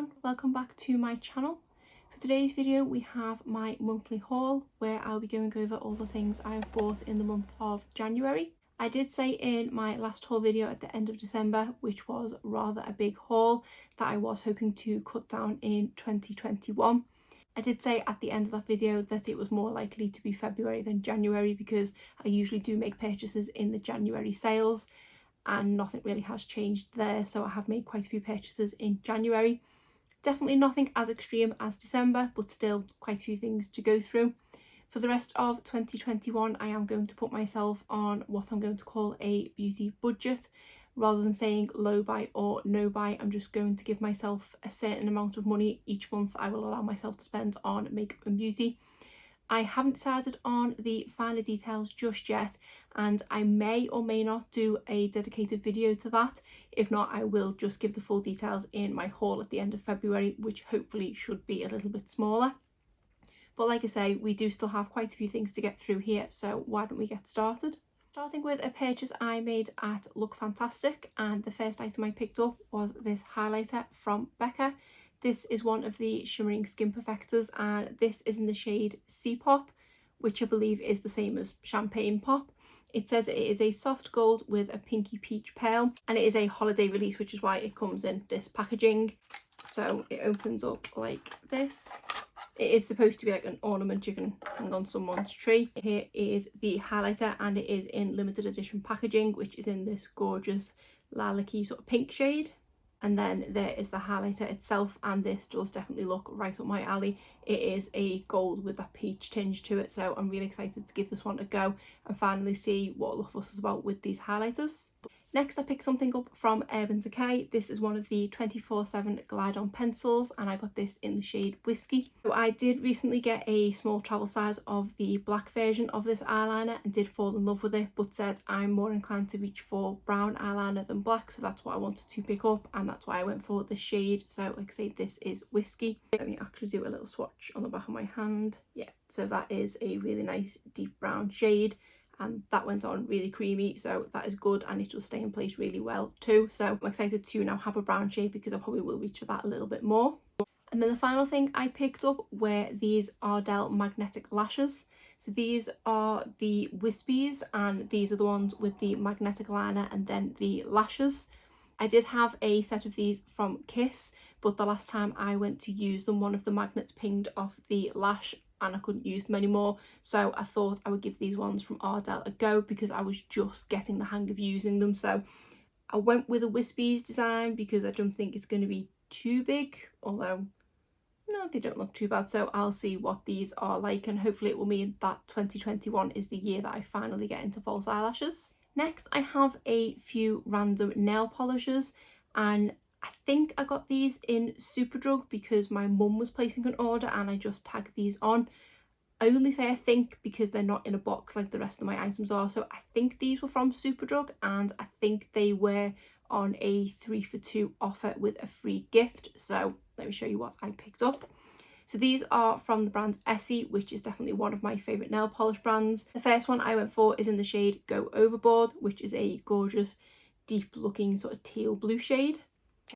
everyone, welcome back to my channel. For today's video we have my monthly haul where I'll be going over all the things I've bought in the month of January. I did say in my last haul video at the end of December, which was rather a big haul, that I was hoping to cut down in 2021. I did say at the end of that video that it was more likely to be February than January because I usually do make purchases in the January sales, and nothing really has changed there, so I have made quite a few purchases in January. Definitely nothing as extreme as December, but still quite a few things to go through. For the rest of 2021 I am going to put myself on what I'm going to call a beauty budget. Rather than saying low buy or no buy, I'm just going to give myself a certain amount of money each month I will allow myself to spend on makeup and beauty. I haven't decided on the finer details just yet, and I may or may not do a dedicated video to that. If not, I will just give the full details in my haul at the end of February, which hopefully should be a little bit smaller. But like I say, we do still have quite a few things to get through here, so why don't we get started? Starting with a purchase I made at Look Fantastic, and the first item I picked up was this highlighter from Becca. This is one of the shimmering skin perfectors, and this is in the shade C Pop, which I believe is the same as Champagne Pop. It says it is a soft gold with a pinky peach pearl, and it is a holiday release, which is why it comes in this packaging. So it opens up like this. It is supposed to be like an ornament you can hang on someone's tree. Here is the highlighter, and it is in limited edition packaging, which is in this gorgeous lilac-y sort of pink shade. And then there is the highlighter itself, and this does definitely look right up my alley. It is a gold with that peach tinge to it, so I'm really excited to give this one a go and finally see what Look Fuss is about with these highlighters. Next I picked something up from Urban Decay. This is one of the 24/7 Glide On pencils, and I got this in the shade Whiskey. So I did recently get a small travel size of the black version of this eyeliner and did fall in love with it, but said I'm more inclined to reach for brown eyeliner than black, so that's what I wanted to pick up, and that's why I went for the shade. So like I say, this is Whiskey. Let me actually do a little swatch on the back of my hand. Yeah, so that is a really nice deep brown shade, and that went on really creamy, so that is good, and it will stay in place really well too. So I'm excited to now have a brown shade because I probably will reach for that a little bit more. And then the final thing I picked up were these Ardell magnetic lashes. So these are the wispies, and these are the ones with the magnetic liner and then the lashes. I did have a set of these from Kiss, but the last time I went to use them, one of the magnets pinged off the lash and I couldn't use them anymore, so I thought I would give these ones from Ardell a go because I was just getting the hang of using them. So I went with a wispies design because I don't think it's going to be too big, although no, they don't look too bad. So I'll see what these are like, and hopefully it will mean that 2021 is the year that I finally get into false eyelashes. Next I have a few random nail polishers, and I think I got these in Superdrug because my mum was placing an order and I just tagged these on. I only say I think because they're not in a box like the rest of my items are, so I think these were from Superdrug, and I think they were on a 3 for 2 offer with a free gift. So let me show you what I picked up. So these are from the brand Essie, which is definitely one of my favourite nail polish brands. The first one I went for is in the shade Go Overboard, which is a gorgeous deep looking sort of teal blue shade.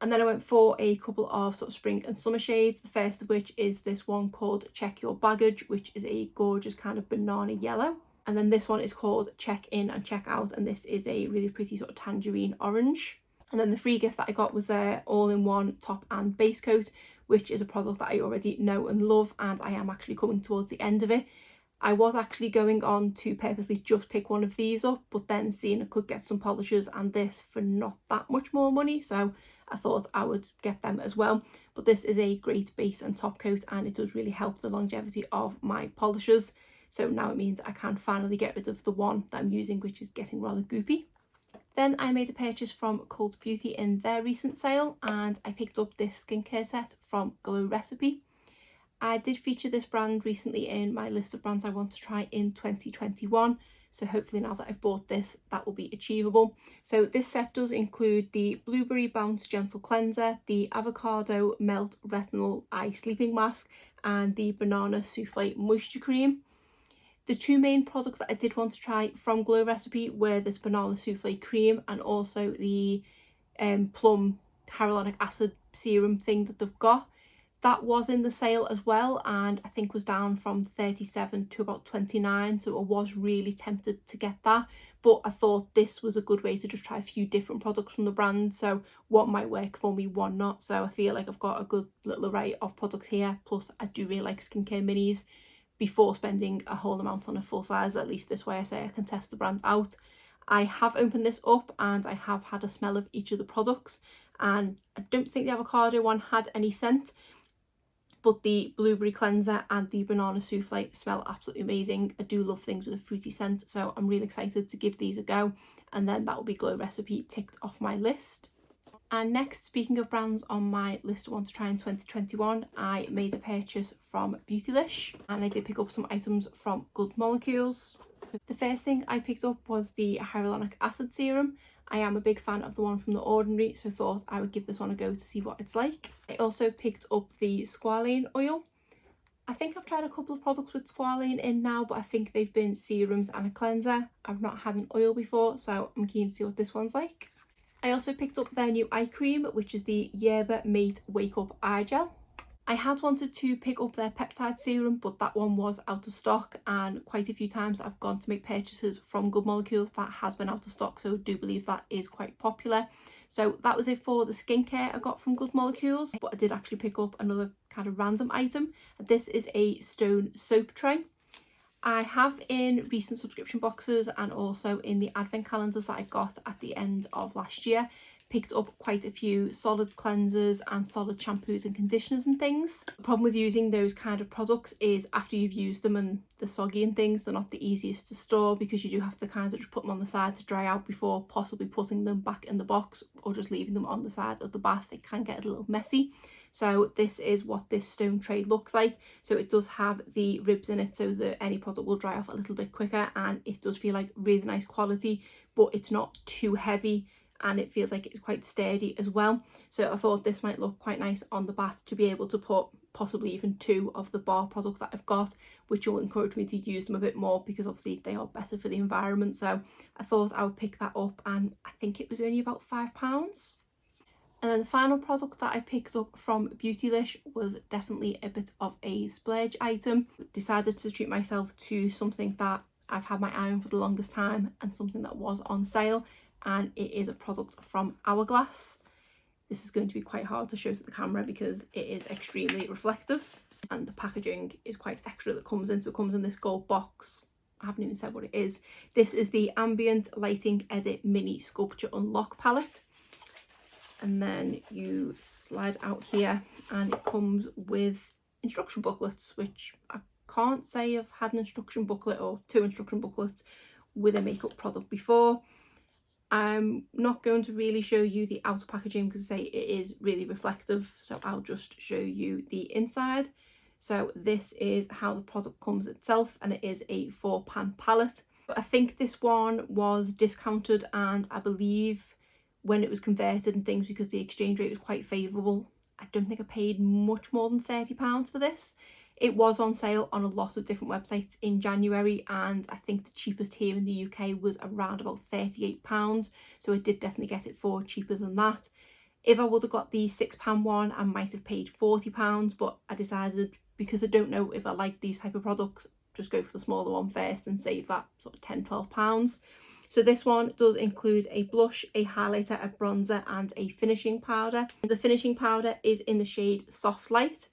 And then I went for a couple of sort of spring and summer shades, the first of which is this one called Check Your Baggage, which is a gorgeous kind of banana yellow. And then this one is called Check In and Check Out, and this is a really pretty sort of tangerine orange. And then the free gift that I got was their all-in-one top and base coat, which is a product that I already know and love, and I am actually coming towards the end of it. I was actually going on to purposely just pick one of these up, but then seeing I could get some polishers and this for not that much more money, so I thought I would get them as well. But this is a great base and top coat, and it does really help the longevity of my polishers. So now it means I can finally get rid of the one that I'm using, which is getting rather goopy. Then I made a purchase from Cult Beauty in their recent sale, and I picked up this skincare set from Glow Recipe. I did feature this brand recently in my list of brands I want to try in 2021. So hopefully now that I've bought this, that will be achievable. So this set does include the Blueberry Bounce Gentle Cleanser, the Avocado Melt Retinol Eye Sleeping Mask, and the Banana Souffle Moisture Cream. The two main products that I did want to try from Glow Recipe were this Banana Souffle Cream and also the Plum hyaluronic acid serum thing that they've got. That was in the sale as well, and I think was down from 37 to about 29, so I was really tempted to get that. But I thought this was a good way to just try a few different products from the brand, so what might work for me, what not. So I feel like I've got a good little array of products here, plus I do really like skincare minis before spending a whole amount on a full size. At least this way I say I can test the brand out. I have opened this up and I have had a smell of each of the products, and I don't think the avocado one had any scent, but the blueberry cleanser and the banana souffle smell absolutely amazing. I do love things with a fruity scent, so I'm really excited to give these a go, and then that will be Glow Recipe ticked off my list. And next, speaking of brands on my list of ones to try in 2021, I made a purchase from Beautylish, and I did pick up some items from Good Molecules. The first thing I picked up was the hyaluronic acid serum. I am a big fan of the one from The Ordinary, so thought I would give this one a go to see what it's like. I also picked up the squalane oil. I think I've tried a couple of products with squalane in now, but I think they've been serums and a cleanser. I've not had an oil before, so I'm keen to see what this one's like. I also picked up their new eye cream, which is the Yerba Mate Wake Up Eye Gel. I had wanted to pick up their peptide serum, but that one was out of stock, and quite a few times I've gone to make purchases from Good Molecules that has been out of stock, so I do believe that is quite popular. So that was it for the skincare I got from Good Molecules, but I did actually pick up another kind of random item. This is a stone soap tray. I have in recent subscription boxes and also in the advent calendars that I got at the end of last year, picked up quite a few solid cleansers and solid shampoos and conditioners and things. The problem with using those kind of products is after you've used them and they're soggy and things, they're not the easiest to store, because you do have to kind of just put them on the side to dry out before possibly putting them back in the box, or just leaving them on the side of the bath. It can get a little messy. So this is what this stone tray looks like. So it does have the ribs in it so that any product will dry off a little bit quicker, and it does feel like really nice quality, but it's not too heavy, and it feels like it's quite sturdy as well. So I thought this might look quite nice on the bath to be able to put possibly even 2 of the bar products that I've got, which will encourage me to use them a bit more, because obviously they are better for the environment. So I thought I would pick that up, and I think it was only about £5. And then the final product that I picked up from Beautylish was definitely a bit of a splurge item. Decided to treat myself to something that I've had my eye on for the longest time, and something that was on sale, and it is a product from Hourglass. This is going to be quite hard to show to the camera because it is extremely reflective, and the packaging is quite extra that comes in. So it comes in this gold box. I haven't even said what it is. This is the Ambient Lighting Edit Mini Sculpture Unlock palette. And then you slide out here, and it comes with instruction booklets, which I can't say I've had an instruction booklet or 2 instruction booklets with a makeup product before. I'm not going to really show you the outer packaging because I say it is really reflective, so I'll just show you the inside. So this is how the product comes itself, and it is a 4-pan palette. I think this one was discounted, and I believe when it was converted and things, because the exchange rate was quite favourable, I don't think I paid much more than £30 for this. It was on sale on a lot of different websites in January, and I think the cheapest here in the UK was around about £38, so I did definitely get it for cheaper than that. If I would have got the £6 one, I might have paid £40, but I decided, because I don't know if I like these type of products, just go for the smaller one first and save that sort of £10–12. So this one does include a blush, a highlighter, a bronzer and a finishing powder. The finishing powder is in the shade Soft Light.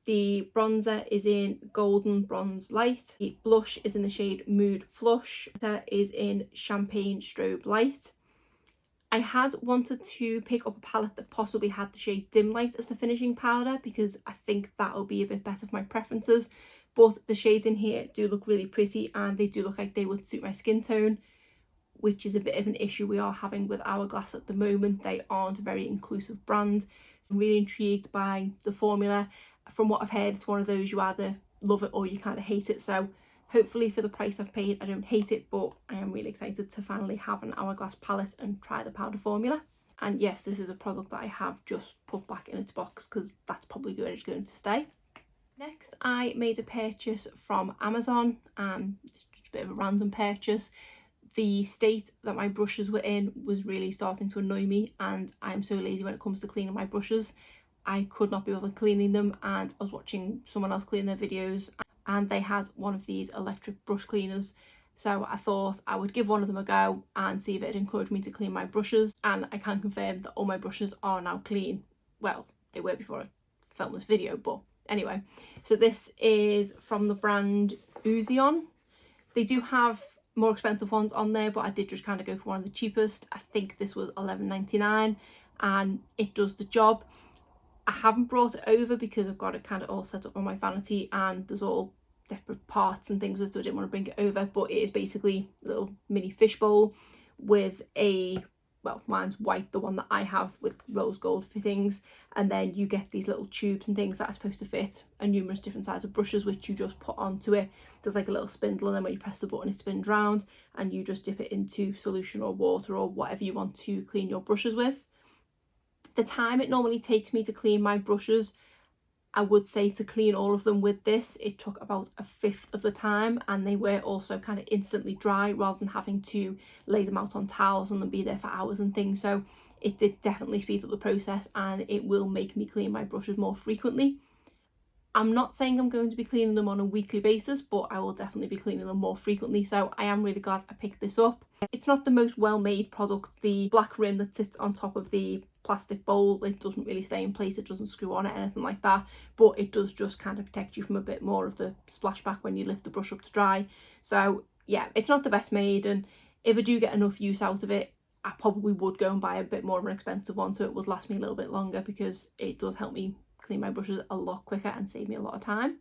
The bronzer is in Golden Bronze Light. The blush is in the shade Mood Flush. That is in Champagne Strobe Light. I had wanted to pick up a palette that possibly had the shade Dim Light as the finishing powder, because I think that'll be a bit better for my preferences. But the shades in here do look really pretty, and they do look like they would suit my skin tone, which is a bit of an issue we are having with Hourglass at the moment. They aren't a very inclusive brand. So I'm really intrigued by the formula. From what I've heard, it's one of those you either love it or you kind of hate it. So hopefully for the price I've paid, I don't hate it, but I am really excited to finally have an Hourglass palette and try the powder formula. And yes, this is a product that I have just put back in its box because that's probably where it's going to stay. Next, I made a purchase from Amazon. It's just a bit of a random purchase. the state that my brushes were in was really starting to annoy me, and I'm so lazy when it comes to cleaning my brushes. I could not be bothered cleaning them, and I was watching someone else clean their videos and they had one of these electric brush cleaners. So I thought I would give one of them a go and see if it'd encourage me to clean my brushes, and I can confirm that all my brushes are now clean. Well, they were before I filmed this video, but anyway. So this is from the brand Ouzion. They do have more expensive ones on there, but I did just kind of go for one of the cheapest. I think this was $11.99 and it does the job. I haven't brought it over because I've got it kind of all set up on my vanity and there's all separate parts and things, so I didn't want to bring it over. But it is basically a little mini fishbowl with a, well, mine's white, the one that I have, with rose gold fittings, and then you get these little tubes and things that are supposed to fit a numerous different sizes of brushes, which you just put onto it. There's like a little spindle, and then when you press the button it spins round and you just dip it into solution or water or whatever you want to clean your brushes with. The time it normally takes me to clean my brushes, I would say to clean all of them with this, it took about a fifth of the time, and they were also kind of instantly dry rather than having to lay them out on towels and then be there for hours and things. So it did definitely speed up the process, and it will make me clean my brushes more frequently. I'm not saying I'm going to be cleaning them on a weekly basis, but I will definitely be cleaning them more frequently, so I am really glad I picked this up. It's not the most well-made product. The black rim that sits on top of the plastic bowl, it doesn't really stay in place, it doesn't screw on or anything like that, but it does just kind of protect you from a bit more of the splashback when you lift the brush up to dry. So yeah, it's not the best made, and if I do get enough use out of it, I probably would go and buy a bit more of an expensive one so it would last me a little bit longer, because it does help me clean my brushes a lot quicker and save me a lot of time.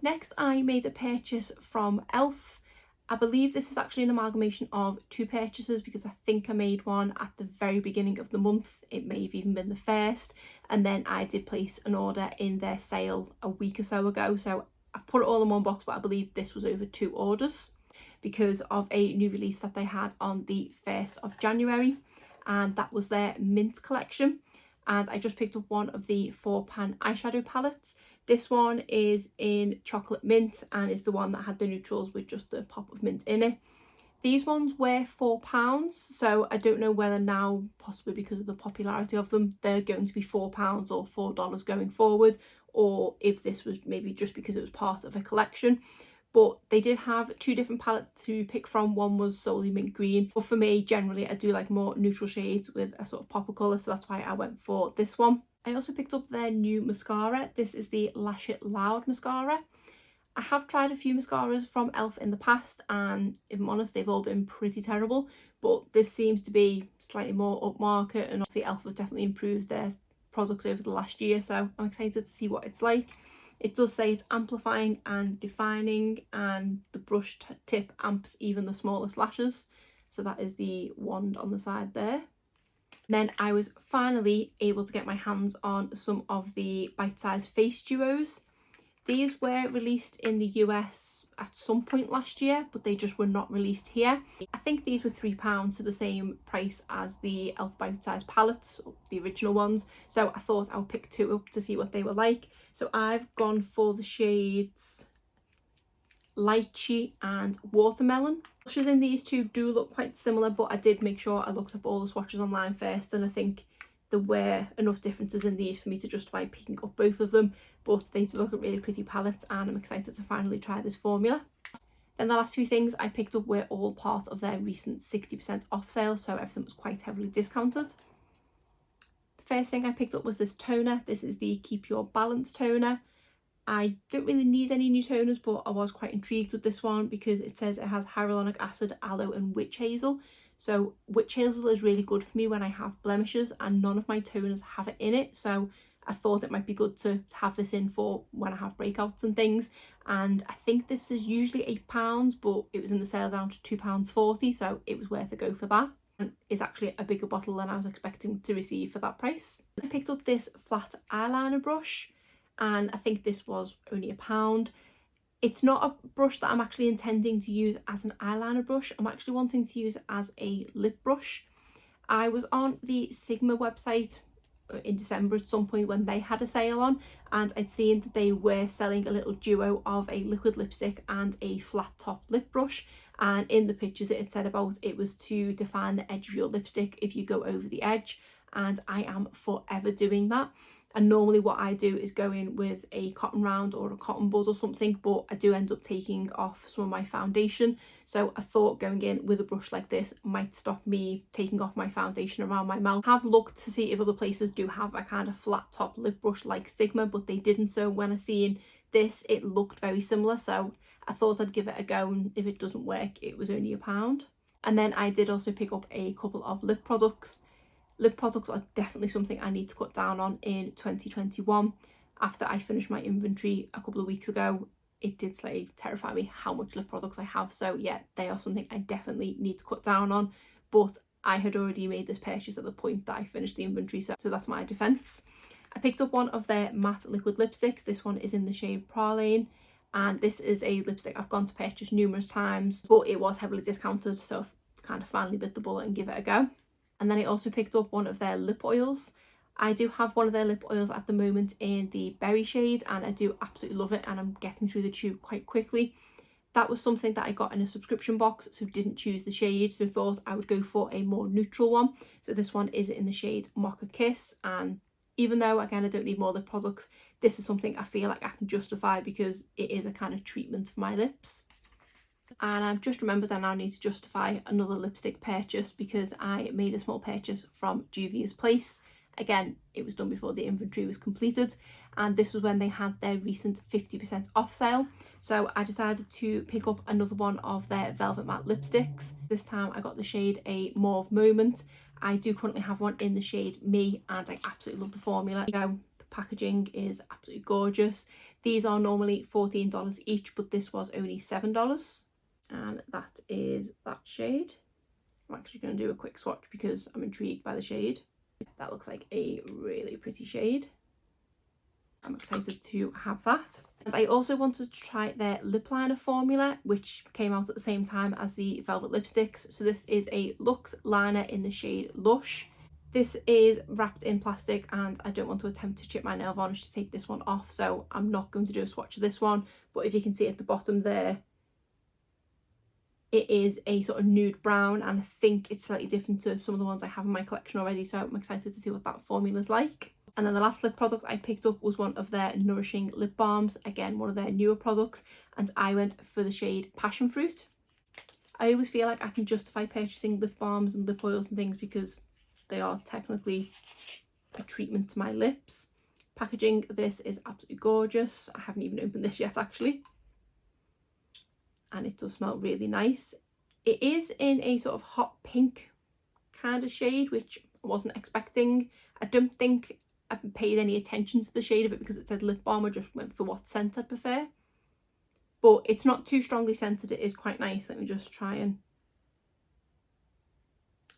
Next, I made a purchase from Elf. I believe this is actually an amalgamation of two purchases, because I think I made one at the very beginning of the month. It may have even been the first, and then I did place an order in their sale a week or so ago. So I've put it all in one box, but I believe this was over 2 orders because of a new release that they had on the 1st of January, and that was their mint collection. And I just picked up one of the 4-pan eyeshadow palettes. This one is in chocolate mint and is the one that had the neutrals with just the pop of mint in it. These ones were £4, so I don't know whether now, possibly because of the popularity of them, they're going to be £4 or $4 going forward, or if this was maybe just because it was part of a collection. But they did have 2 different palettes to pick from. One was solely mint green, but for me generally I do like more neutral shades with a sort of pop of colour, so that's why I went for this one. I also picked up their new mascara. This is the Lash It Loud mascara. I have tried a few mascaras from Elf in the past, and if I'm honest, they've all been pretty terrible, but this seems to be slightly more upmarket, and obviously Elf have definitely improved their products over the last year, so I'm excited to see what it's like. It does say it's amplifying and defining, and the brush tip amps even the smallest lashes. So that is the wand on the side there. Then I was finally able to get my hands on some of the bite-sized face duos. These were released in the US at some point last year, but they just were not released here. I think these were £3, so the same price as the Elf bite-sized palettes, the original ones. So I thought I would pick 2 up to see what they were like. So I've gone for the shades Lychee and Watermelon. Swatches in these 2 do look quite similar, but I did make sure I looked up all the swatches online first, and I think there were enough differences in these for me to justify picking up both of them. But they do look at really pretty palettes, and I'm excited to finally try this formula. Then the last 2 things I picked up were all part of their recent 60% off sale, so everything was quite heavily discounted. The first thing I picked up was this toner. This is the Keep Your Balance toner. I don't really need any new toners, but I was quite intrigued with this one because it says it has hyaluronic acid, aloe and witch hazel. So witch hazel is really good for me when I have blemishes, and none of my toners have it in it, so I thought it might be good to have this in for when I have breakouts and things. And I think this is usually £8, but it was in the sale down to £2.40, so it was worth a go for that. And it's actually a bigger bottle than I was expecting to receive for that price. I picked up this flat eyeliner brush, and I think this was only £1. It's not a brush that I'm actually intending to use as an eyeliner brush. I'm actually wanting to use it as a lip brush. I was on the Sigma website in December at some point when they had a sale on, and I'd seen that they were selling a little duo of a liquid lipstick and a flat top lip brush, and in the pictures it said about it was to define the edge of your lipstick if you go over the edge, and I am forever doing that. And normally what I do is go in with a cotton round or a cotton bud or something, but I do end up taking off some of my foundation. So I thought going in with a brush like this might stop me taking off my foundation around my mouth. I have looked to see if other places do have a kind of flat top lip brush like Sigma, but they didn't. So when I seen this, it looked very similar. So I thought I'd give it a go, and if it doesn't work, it was only £1. And then I did also pick up a couple of lip products. Lip products are definitely something I need to cut down on in 2021. After I finished my inventory a couple of weeks ago, it did slightly terrify me how much lip products I have. So yeah, they are something I definitely need to cut down on. But I had already made this purchase at the point that I finished the inventory, so that's my defence. I picked up one of their matte liquid lipsticks. This one is in the shade Praline, and this is a lipstick I've gone to purchase numerous times, but it was heavily discounted, so I've kind of finally bit the bullet and give it a go. And then I also picked up one of their lip oils. I do have one of their lip oils at the moment in the berry shade, and I do absolutely love it, and I'm getting through the tube quite quickly. That was something that I got in a subscription box, so didn't choose the shade, so thought I would go for a more neutral one. So this one is in the shade Mocha Kiss, and even though again I don't need more lip products, this is something I feel like I can justify because it is a kind of treatment for my lips. And I've just remembered I now need to justify another lipstick purchase because I made a small purchase from Jules Place. Again, it was done before the inventory was completed, and this was when they had their recent 50% off sale. So I decided to pick up another one of their Velvet Matte lipsticks. This time I got the shade A Mauve Moment. I do currently have one in the shade Me, and I absolutely love the formula. You know, the packaging is absolutely gorgeous. These are normally $14 each, but this was only $7. And that is that shade. I'm actually going to do a quick swatch because I'm intrigued by the shade. That looks like a really pretty shade. I'm excited to have that. And I also wanted to try their lip liner formula, which came out at the same time as the Velvet lipsticks. So this is a Luxe liner in the shade Lush. This is wrapped in plastic, and I don't want to attempt to chip my nail varnish to take this one off, so I'm not going to do a swatch of this one. But if you can see at the bottom there, it is a sort of nude brown, and I think it's slightly different to some of the ones I have in my collection already, so I'm excited to see what that formula is like. And then the last lip product I picked up was one of their Nourishing lip balms, again one of their newer products, and I went for the shade Passion Fruit. I always feel like I can justify purchasing lip balms and lip oils and things because they are technically a treatment to my lips. Packaging of this is absolutely gorgeous. I haven't even opened this yet actually. And it does smell really nice. It is in a sort of hot pink kind of shade, which I wasn't expecting. I don't think I paid any attention to the shade of it because it said lip balm. I just went for what scent I'd prefer. But it's not too strongly scented. It is quite nice. Let me just try and...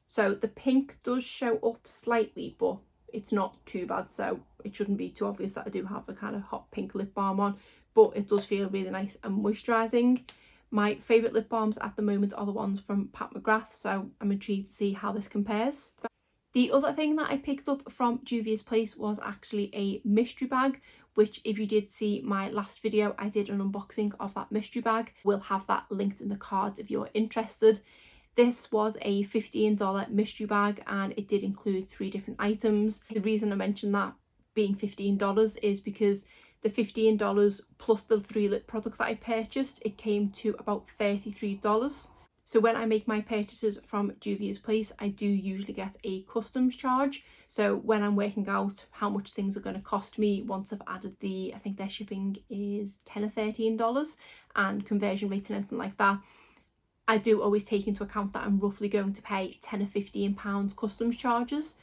So the pink does show up slightly, but it's not too bad. So it shouldn't be too obvious that I do have a kind of hot pink lip balm on. But it does feel really nice and moisturising. My favourite lip balms at the moment are the ones from Pat McGrath, so I'm intrigued to see how this compares. The other thing that I picked up from Jules Place was actually a mystery bag, which if you did see my last video, I did an unboxing of that mystery bag. We'll have that linked in the cards if you're interested. This was a $15 mystery bag, and it did include 3 different items. The reason I mentioned that being $15 is because the $15 plus the 3 lip products that I purchased, it came to about $33. So when I make my purchases from Jules Place, I do usually get a customs charge. So when I'm working out how much things are going to cost me once I've added I think their shipping is $10 or $13 and conversion rate and anything like that, I do always take into account that I'm roughly going to pay £10 or £15 customs charges.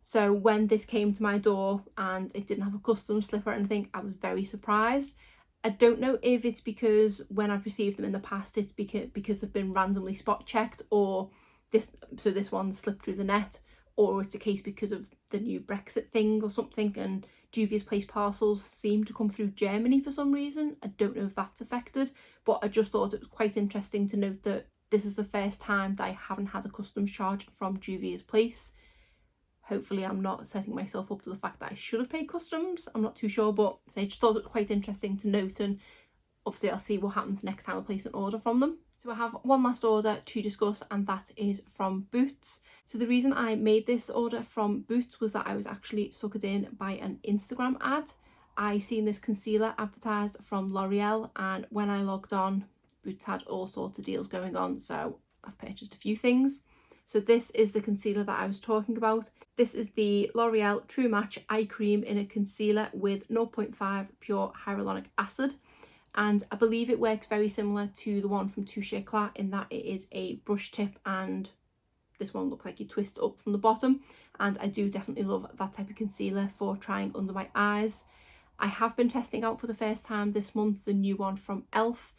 So when this came to my door and it didn't have a customs slip or anything, I was very surprised. I don't know if it's because when I've received them in the past, it's because they've been randomly spot checked, or this one slipped through the net, or it's a case because of the new Brexit thing or something, and Jules Place parcels seem to come through Germany for some reason. I don't know if that's affected, but I just thought it was quite interesting to note that this is the first time that I haven't had a customs charge from Jules Place. Hopefully I'm not setting myself up to the fact that I should have paid customs. I'm not too sure, but I just thought it was quite interesting to note, and obviously I'll see what happens next time I place an order from them. So I have one last order to discuss, and that is from Boots. So the reason I made this order from Boots was that I was actually suckered in by an Instagram ad. I seen this concealer advertised from L'Oreal, and when I logged on, Boots had all sorts of deals going on, so I've purchased a few things. So this is the concealer that I was talking about. This is the L'Oreal True Match Eye Cream in a concealer with 0.5 pure hyaluronic acid. And I believe it works very similar to the one from Touche Eclat in that it is a brush tip, and this one looks like you twist up from the bottom, and I do definitely love that type of concealer for trying under my eyes. I have been testing out for the first time this month the new one from ELF.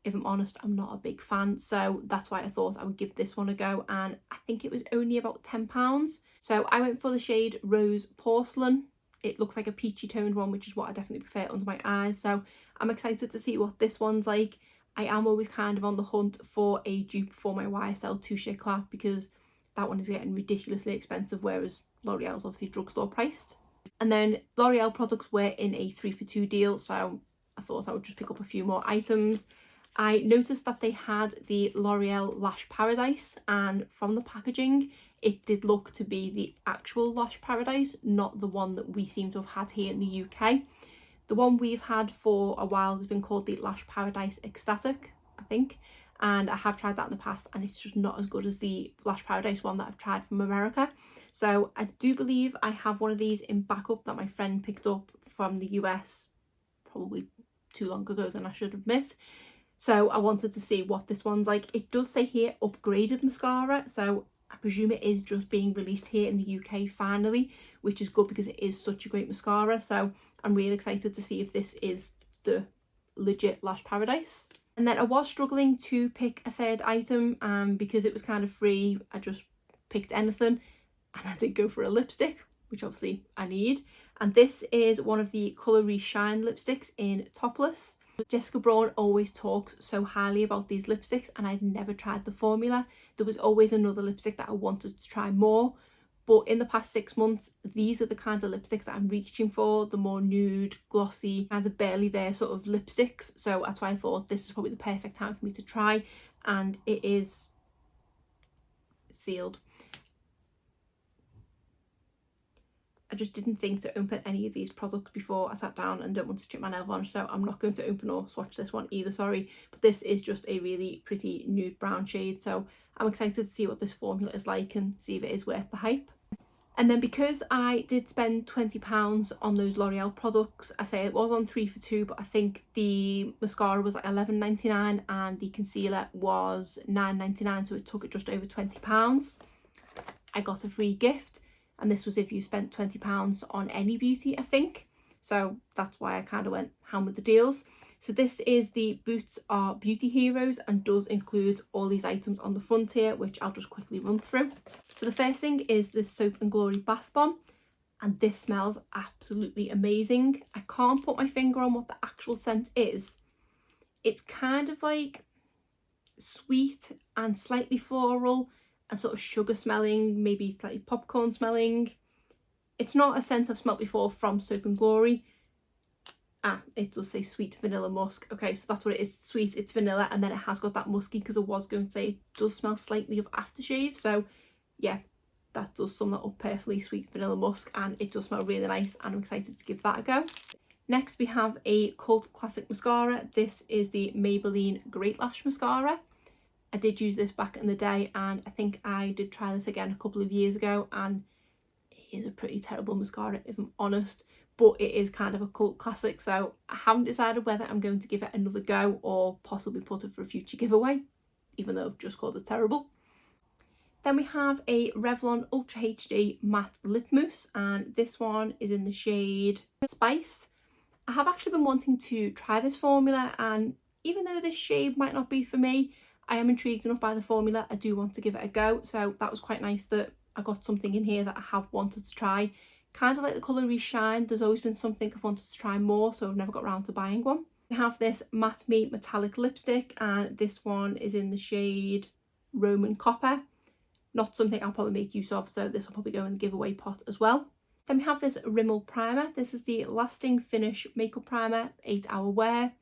If I'm honest, I'm not a big fan, so that's why I thought I would give this one a go, and I think it was only about £10. So I went for the shade Rose Porcelain. It looks like a peachy toned one, which is what I definitely prefer under my eyes, so I'm excited to see what this one's like. I am always kind of on the hunt for a dupe for my YSL Touche Eclat because that one is getting ridiculously expensive, whereas L'Oreal's obviously drugstore priced. And then L'Oreal products were in a 3 for 2 deal, so I thought I would just pick up a few more items. I noticed that they had the L'Oreal Lash Paradise, and from the packaging it did look to be the actual Lash Paradise, not the one that we seem to have had here in the UK. The one we've had for a while has been called the Lash Paradise Ecstatic, I think, and I have tried that in the past, and it's just not as good as the Lash Paradise one that I've tried from America. So I do believe I have one of these in backup that my friend picked up from the US probably too long ago than I should admit. So I wanted to see what this one's like. It does say here upgraded mascara, so I presume it is just being released here in the UK finally, which is good because it is such a great mascara. So I'm really excited to see if this is the legit Lash Paradise. And then I was struggling to pick a third item, and because it was kind of free, I just picked anything, and I did go for a lipstick, which obviously I need. And this is one of the Colour Reshine lipsticks in Topless. Jessica Braun always talks so highly about these lipsticks, and I'd never tried the formula. There was always another lipstick that I wanted to try more, but in the past 6 months, these are the kind of lipsticks that I'm reaching for, the more nude, glossy, kind of barely there sort of lipsticks. So that's why I thought this is probably the perfect time for me to try, and it is sealed. I just didn't think to open any of these products before I sat down and don't want to chip my nail varnish, so I'm not going to open or swatch this one either, sorry. But this is just a really pretty nude brown shade, so I'm excited to see what this formula is like and see if it is worth the hype. And then because I did spend £20 on those L'Oreal products, I say it was on 3 for 2, but I think the mascara was like £11.99 and the concealer was £9.99, so it took it just over £20. I got a free gift, and this was if you spent £20 on any beauty, I think. So that's why I kind of went ham with the deals. So this is the Boots Are Beauty Heroes and does include all these items on the front here, which I'll just quickly run through. So the first thing is this Soap and Glory Bath Bomb, and this smells absolutely amazing. I can't put my finger on what the actual scent is. It's kind of like sweet and slightly floral and sort of sugar smelling, maybe slightly popcorn smelling. It's not a scent I've smelled before from Soap and Glory. It does say sweet vanilla musk. Okay, so that's what it is. Sweet, it's vanilla, and then it has got that musky, because I was going to say it does smell slightly of aftershave. So yeah, that does sum that up perfectly, sweet vanilla musk, and it does smell really nice, and I'm excited to give that a go. Next we have a cult classic mascara. This is the Maybelline Great Lash Mascara. I did use this back in the day, and I think I did try this again a couple of years ago, and it is a pretty terrible mascara if I'm honest, but it is kind of a cult classic, so I haven't decided whether I'm going to give it another go or possibly put it for a future giveaway, even though I've just called it terrible. Then we have a Revlon Ultra HD Matte Lip Mousse, and this one is in the shade Spice. I have actually been wanting to try this formula, and even though this shade might not be for me, I am intrigued enough by the formula. I do want to give it a go, so that was quite nice that I got something in here that I have wanted to try. Kind of like the Colour Reshine, there's always been something I've wanted to try more, so I've never got around to buying one. We have this Matte Me Metallic Lipstick, and this one is in the shade Roman Copper. Not something I'll probably make use of, so this will probably go in the giveaway pot as well. Then we have this Rimmel Primer. This is the Lasting Finish Makeup Primer, 8 Hour Wear.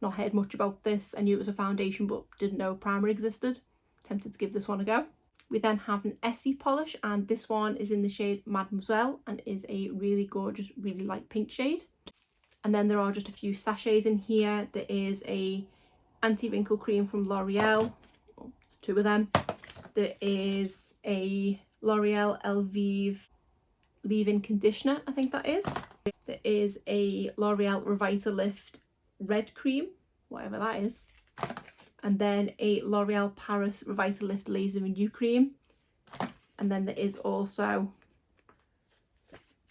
not heard much about this. I knew it was a foundation but didn't know primer existed. Tempted to give this one a go. We then have an Essie polish, and this one is in the shade Mademoiselle and is a really gorgeous, really light pink shade. And then there are just a few sachets in here. There is a anti-wrinkle cream from L'Oreal, well, 2 of them. There is a L'Oreal Elvive leave-in conditioner, I think that is. There is a L'Oreal Revitalift red cream, whatever that is. And then a L'Oreal Paris Revitalift laser renew cream. And then there is also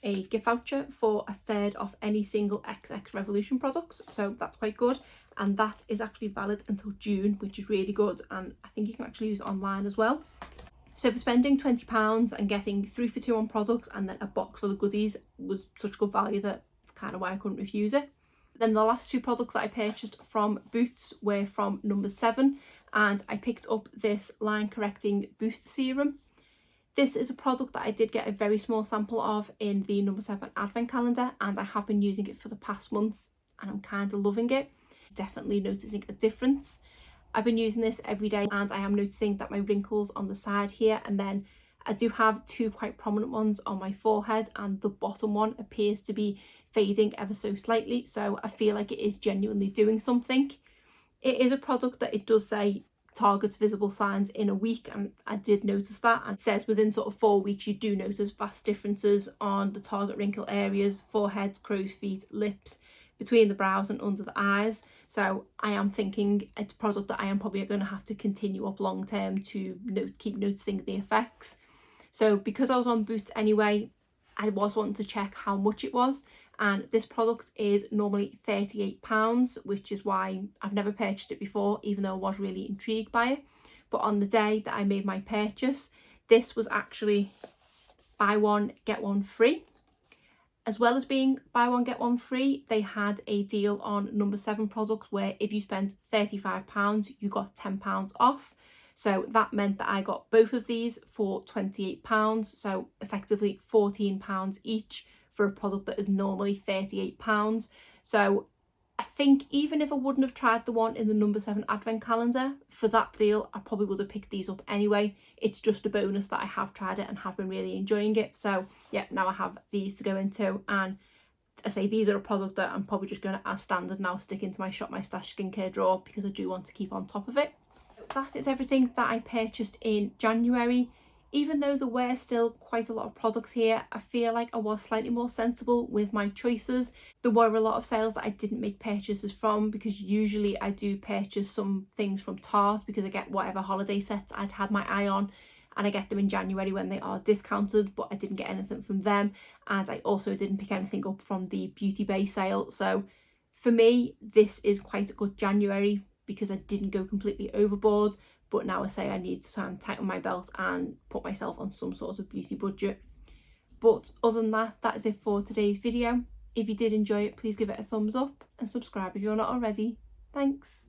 a gift voucher for a third off any single XX Revolution products, so that's quite good. And that is actually valid until June, which is really good, and I think you can actually use it online as well. So for spending £20 and getting 3 for 2 on products and then a box full of goodies was such good value that kind of why I couldn't refuse it. Then the last 2 products that I purchased from Boots were from number 7, and I picked up this line correcting booster serum. This is a product that I did get a very small sample of in the number 7 advent calendar, and I have been using it for the past month and I'm kind of loving it. Definitely noticing a difference. I've been using this every day and I am noticing that my wrinkles on the side here, and then I do have 2 quite prominent ones on my forehead, and the bottom one appears to be fading ever so slightly, so I feel like it is genuinely doing something. It is a product that it does say targets visible signs in a week, and I did notice that, and it says within sort of 4 weeks you do notice vast differences on the target wrinkle areas, forehead, crow's feet, lips, between the brows and under the eyes. So I am thinking it's a product that I am probably going to have to continue up long term to keep noticing the effects. So because I was on Boots anyway, I was wanting to check how much it was, and this product is normally £38, which is why I've never purchased it before, even though I was really intrigued by it. But on the day that I made my purchase, this was actually buy one get one free. As well as being buy one get one free, they had a deal on number 7 products where if you spent £35 you got £10 off. So that meant that I got both of these for £28, so effectively £14 each for a product that is normally £38. So I think even if I wouldn't have tried the one in the number 7 advent calendar, for that deal I probably would have picked these up anyway. It's just a bonus that I have tried it and have been really enjoying it. So yeah, now I have these to go into, and I say these are a product that I'm probably just going to, as standard now, stick into my Shop My Stash skincare drawer because I do want to keep on top of it. That is everything that I purchased in January. Even though there were still quite a lot of products here, I feel like I was slightly more sensible with my choices. There were a lot of sales that I didn't make purchases from, because usually I do purchase some things from Tarte because I get whatever holiday sets I'd had my eye on, and I get them in January when they are discounted, but I didn't get anything from them. And I also didn't pick anything up from the Beauty Bay sale. So for me, this is quite a good January because I didn't go completely overboard. But now I say I need to try and tighten my belt and put myself on some sort of beauty budget. But other than that, that is it for today's video. If you did enjoy it, please give it a thumbs up and subscribe if you're not already. Thanks.